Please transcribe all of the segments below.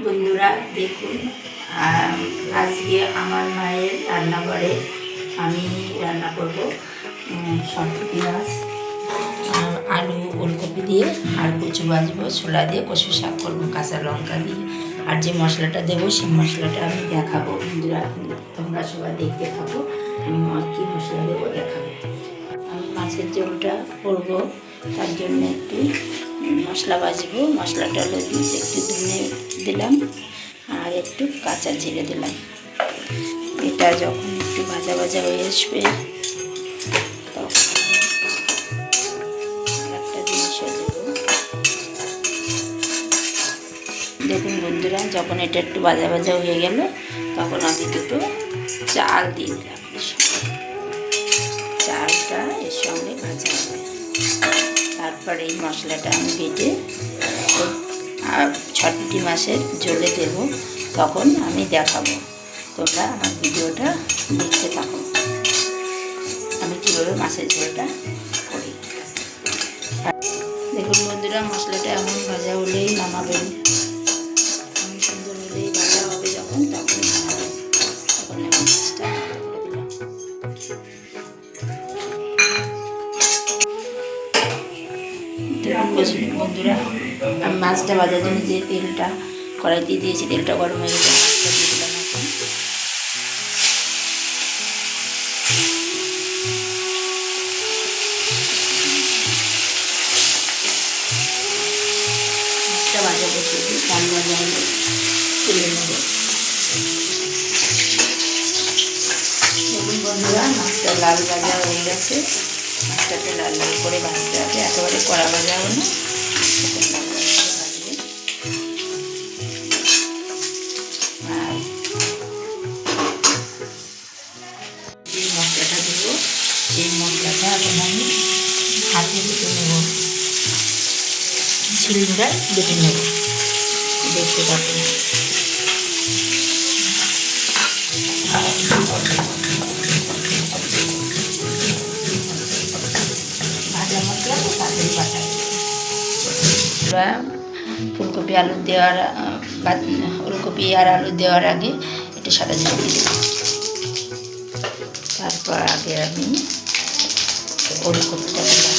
বন্ধুরা দেখুন, আজকে আমার মায়ের রান্নাঘরে আমি রান্না করব সরপুঁটি মাছ, আলু ওলকপি দিয়ে আর কচু ভাজবো, ছোলা দিয়ে কচু শাক করবো কাঁচা লঙ্কা দিয়ে। আর যে মশলাটা দেবো সেই মশলাটা আমি দেখাবো। বন্ধুরা তোমরা সবাই দেখতে থাকো, আমি কী মশলা দেবো দেখাবো। আমি মাছের ঝোলটা করবো, তার জন্য একটু মশলা ভাজবো। মশলাটা হলো একটু ধনে দিলাম আর একটু কাঁচা জিরে দিলাম। এটা যখন একটু ভাজা ভাজা হয়ে আসবে তখন একটা জিনিসও দেবো। দেখুন বন্ধুরা, যখন এটা একটু ভাজা ভাজা হয়ে গেল তখন আমি দুটো চাল দিয়ে দিলাম। চালটা এর সঙ্গে ভাজা হবে। তারপরে এই মশলাটা আমি বেটে ছটপুটি মাছের ঝোলে দেব, তখন আমি দেখাবো। তোমরা আমার ভিডিওটা দেখতে থাকো, আমি কীভাবে মাছের ঝোলটা করি। দেখুন বন্ধুরা, মশলাটা এমন ভাজা হলেই নামাবেন, এমন সুন্দর হলেই ভাজা হবে যখন, তখন নামাবেন। তখন আমি মাছটা করে দিলাম। দেখুন বন্ধুরা, আমি মাছটা ভাজার জন্য যে তেলটা কড়াইতে দিয়েছি, তেলটা গরম হয়ে গেছে, মাছটা দিয়ে দিলাম। এখন মাছটা ভাজা বসিয়ে দিই, লাল ভাজা হলে তুলে নেব। দেখুন বন্ধুরা, মাছটা লাল ভাজা হয়ে গেছে। মাছটাকে লাল লাল করে ভাজতে হবে, একেবারে কড়া ভাজা হবে না, লাল লাল করে ভাজবে। আর যে মশলাটা দেবো সেই মশলাটা এখন আমি হাতে বেটে নেব, শিলনোড়ায় বেটে নেব। দেখতে পাবেন ভাজা মশলা তো তাড়াতাড়ি বাটা। ফুলকপি আলু দেওয়ার ওলকপি আর আলু দেওয়ার আগে একটু সাদা জিরে দিয়ে দেব। তারপর আগে আমি ওলকপিটা দিলাম।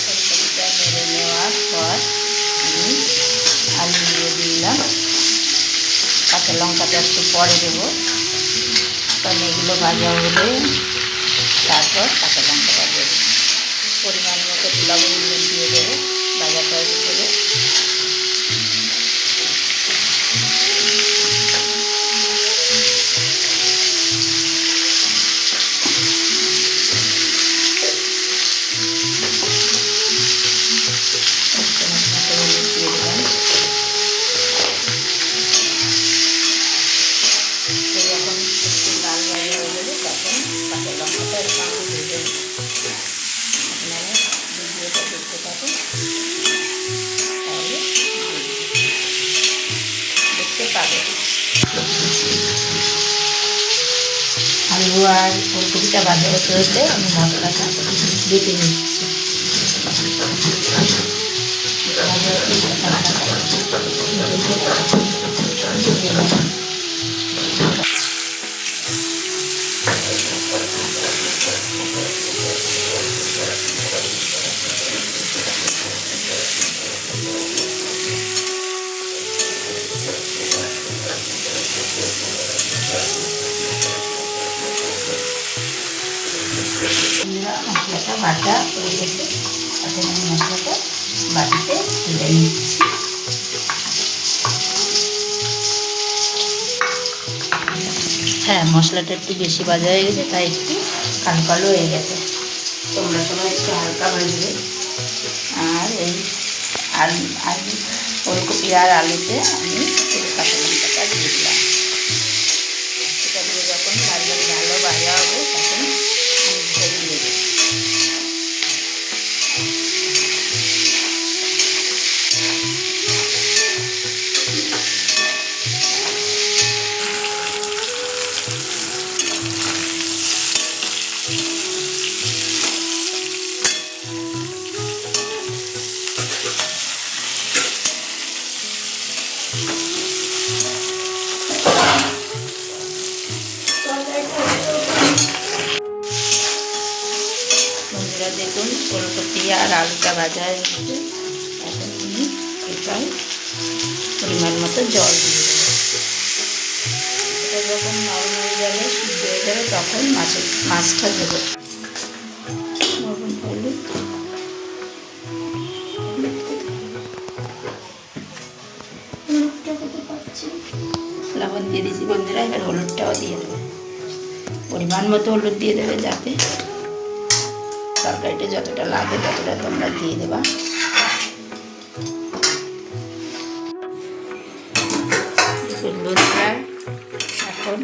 ওলকপিটা মেরে নেওয়ার পর আমি আলু দিয়ে দিলাম। কাঁচা লঙ্কাটা একটু পরে দেবো, কারণ এগুলো ভাজা হলে তারপর কাঁচা লঙ্কাটা দেবো। পরিমাণ মতো লবণ দিয়ে দেবো ভাজাটার ভিতরে। যখন একটু লাল ভাজা হয়ে যাবে তখন কাঁচা লঙ্কাটা এর সঙ্গে দিয়ে দেবো। আপনারা ভিডিওটা দেখতে থাকুন, তাহলে দেখতে পাবেন। আলু আর ফুলকপিটা ভাজা হতে হতে আমি মশলাটা বেটে নিচ্ছি। মশলাটা বাটা হয়ে গেছে, এখন আমি মশলাটা বাটিতে তুলে নিচ্ছি। হ্যাঁ, মশলাটা একটু বেশি ভাজা হয়ে গেছে, তাই একটু কালো কালো হয়ে গেছে। তোমরা সবাই একটু হালকা ভাজবে। আর এই আলু ওলকপি আর আলুতে আমি কাঁচা লঙ্কাটা দিয়ে দিলাম। এটা দিয়ে যখন ভালো ভাজা হবে তখন আমি দিয়ে দেবো। বন্ধুরা দেখুন ফুলকপি আর আলুটা ভাজা হয়ে গেছে। এখন আমি এটাই পরিমাণ মতো জল দিয়ে দেবো। এটা যখন নরম হয়ে যাবে, সিদ্ধ হয়ে যাবে, তখন মাছটা দেবো। লবণ হলুদ লবণ দিয়ে দিয়েছি বন্ধুরা। এবার হলুদটাও দিয়ে দেবো, পরিমাণ মতো হলুদ দিয়ে দেবে, যাতে তরকারিটা যতটা লাগে ততটা তোমরা দিয়ে দেবা। বন্ধুরা এখন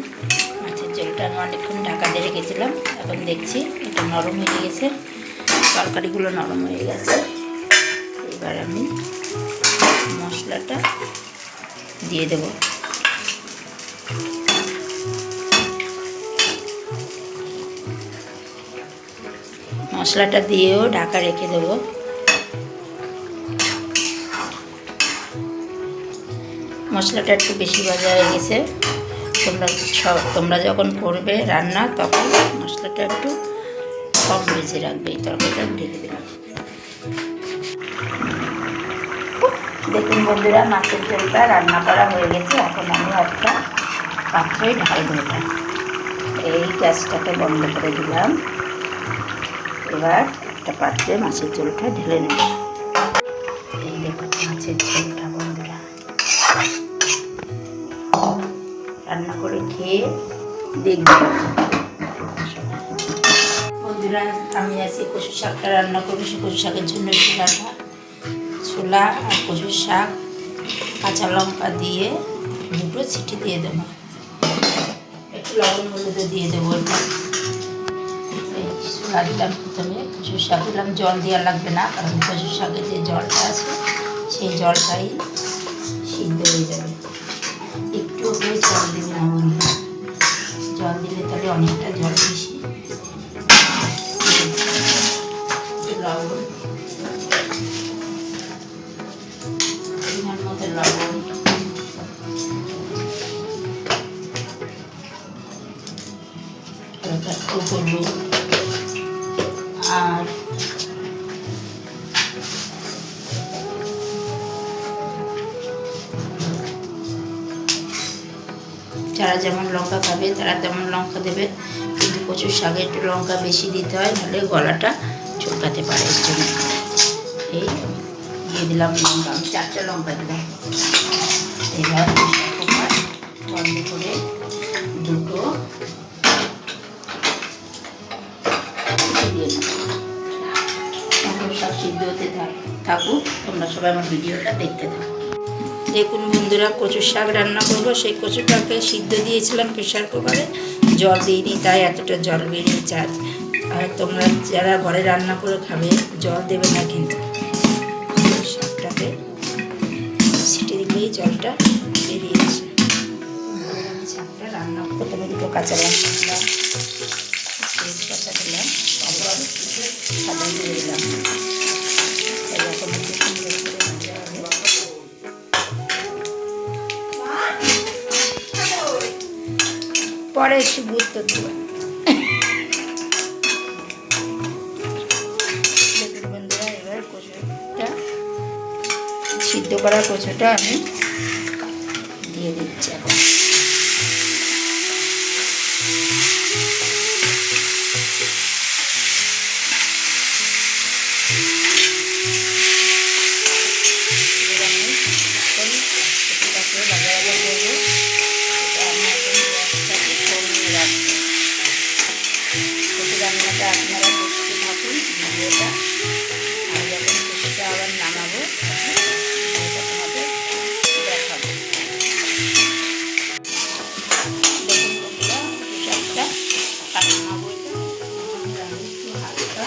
মাছের ঝোলটা আমি অনেকক্ষণ ঢাকা দিয়ে রেখেছিলাম। এখন দেখছি এটা নরম হয়ে গেছে, তরকারিগুলো নরম হয়ে গেছে। এবার আমি মশলাটা দিয়ে দেবো। মশলাটা দিয়েও ঢাকা রেখে দেবো। মশলাটা একটু বেশি ভাজা হয়ে গেছে। তোমরা যখন করবে রান্না, তখন মশলাটা একটু কম ভেজে রাখবে। এই তরকারিটা ঢেকে দেবে। দেখুন বন্ধুরা, মাছের ঝোলটা রান্না করা হয়ে গেছে। এখন আমি একটা পাত্রে ঢালবো এটা। এই গ্যাসটাকে বন্ধ করে দিলাম। এবার একটা পাত্রে মাছের ঝোলটা ঢেলে নেব। এই দেখুন মাছের ঝোলটা বন্ধুরা, রান্না করে খেয়ে দেখব। বন্ধুরা আমি আজকে কচু শাকটা রান্না করবো। সে কচু শাকের জন্য ছোলা আর কচুর শাক, কাঁচা লঙ্কা দিয়ে 2টো সিটি দিয়ে দেবো। একটু লবণ হলুদ দিয়ে দেবো। ছোলা দিলাম, প্রথমে কচুর শাক দিলাম। জল দেওয়া লাগবে না, কারণ কচুর শাকের যে জলটা আছে সেই জলটাই সিদ্ধ হয়ে যাবে। একটু করে জল দেবে না বন্ধুরা, জল দিলে তাহলে অনেকটা জল বেশি। লবণ, পরিমাণ মতো লবণ, হালকা একটু হলুদ, আর যারা যেমন লঙ্কা খাবে তারা তেমন লঙ্কা দেবে, কিন্তু কচুর শাকে একটু লঙ্কা বেশি দিতে হয়, নাহলে গলাটা চুলকাতে পারে। এর জন্য এই দিয়ে দিলাম লঙ্কা। আমি 4টা লঙ্কা দিলাম। এবার কুকার বন্ধ করে 2টো দিয়ে নেব। সব সিদ্ধ হতে থাকুক, তোমরা সবাই আমার ভিডিওটা দেখতে থাকো। দেখুন বন্ধুরা, কচুর শাক রান্না করবো। সেই কচুটাকে সিদ্ধ দিয়েছিলাম প্রেশার কুকারে, জল দিইনি, তাই এতটা জল বেরিয়েছে। আর তোমরা যারা ঘরে রান্না করে খাবে, জল দেবে না, কিন্তু শাকটাকে সিটি দিলেই জলটা বেরিয়েছে। শাকটা রান্না প্রথমে 2টো কাঁচা লঙ্কা দিলাম, তেজপাতা দিলাম, তারপর সাদা দিয়ে দিলাম। এরকম পরে একটু গুরুত্ব দেবেন। দেখুন বন্ধুরা, এবার কচুটা সিদ্ধ করা কচুটা আমি দিয়ে দিচ্ছি। এখন রান্নাটা আপনারা দেখতে থাকুন ভিডিওটা। আর যখন কিছুটা আবার নামাবো এটা তোমাদের দেখাবো। দেখুন বন্ধুরা, শাকটা নামাবো। এটা একটু হালকা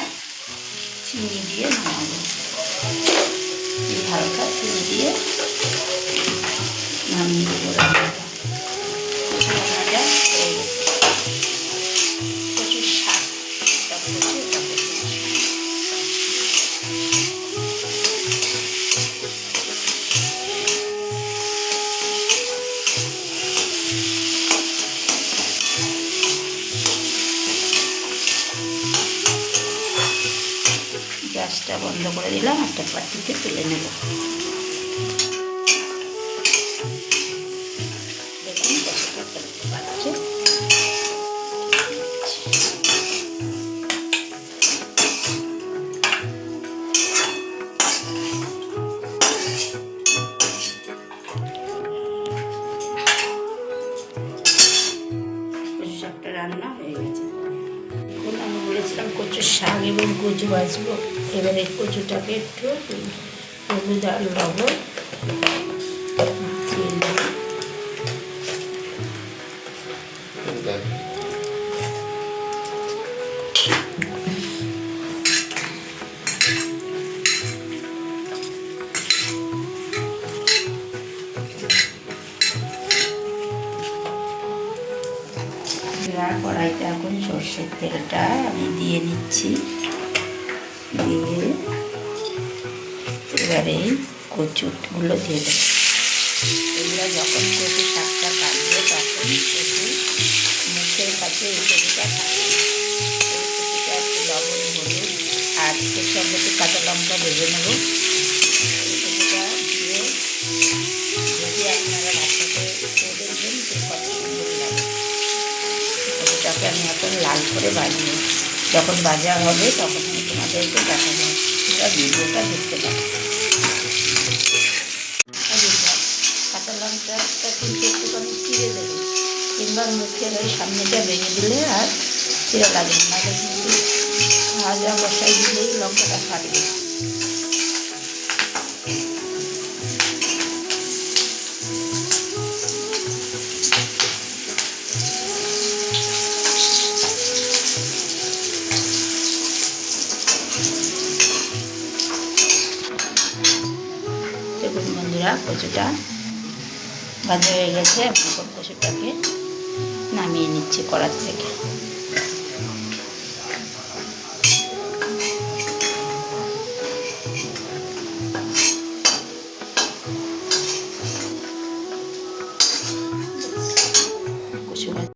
চিনি দিয়ে নামাবো। হালকা চিনি দিয়ে নামিয়ে দেবো। রান্নাটা বন্ধ করে দিলাম, একটা পাত্রতে তুলে নেব। দেখুন কতটা করতে পারছে। কচু শাকটা রান্না হয়ে গেছে। এখন আমি বলেছিলাম কচুর শাক এবং কচু ভাজবো। এবারে কচুটাকে একটু হলুদ আর লবণ মাখিয়ে নেব। কড়াইতে এখন সর্ষের তেলটা আমি দিয়ে নিচ্ছি। দিয়ে এবারে কচুগুলো দিয়ে দেবো। এগুলো যখন কচু শাকটা কাটবে তখন একটু মুখের কাছে এই কচুটা থাকে। এই কচুটা একটু লবণ হলুদ আর এর সঙ্গে একটু কাঁচা লঙ্কা ভেজে নেব। এই কচুটা দিয়ে যদি আপনারা রাস্তাতে খেয়ে দেখবেন যে কত সুন্দর লাগে। কচুটাকে আমি এখন লাল করে বানিয়ে যখন ভাজা হবে তখন আমি তোমাদেরকে দেখাবো, তোমরা ভিডিওটা দেখতে পাবো। কাঁচা লঙ্কাটা কিন্তু একটুখানি চিড়ে দেবে, কিংবা মুখের ওই সামনেটা ভেঙে দিলে আর চিড়ে লাগে না, নাহলে কিন্তু ভাজা বসাই দিলেই লঙ্কাটা ফাটবে। দেখুন বন্ধুরা, কচুটা ভাজা হয়ে গেছে। আমি এখন কচুটাকে নামিয়ে নিচ্ছি কড়ার থেকে।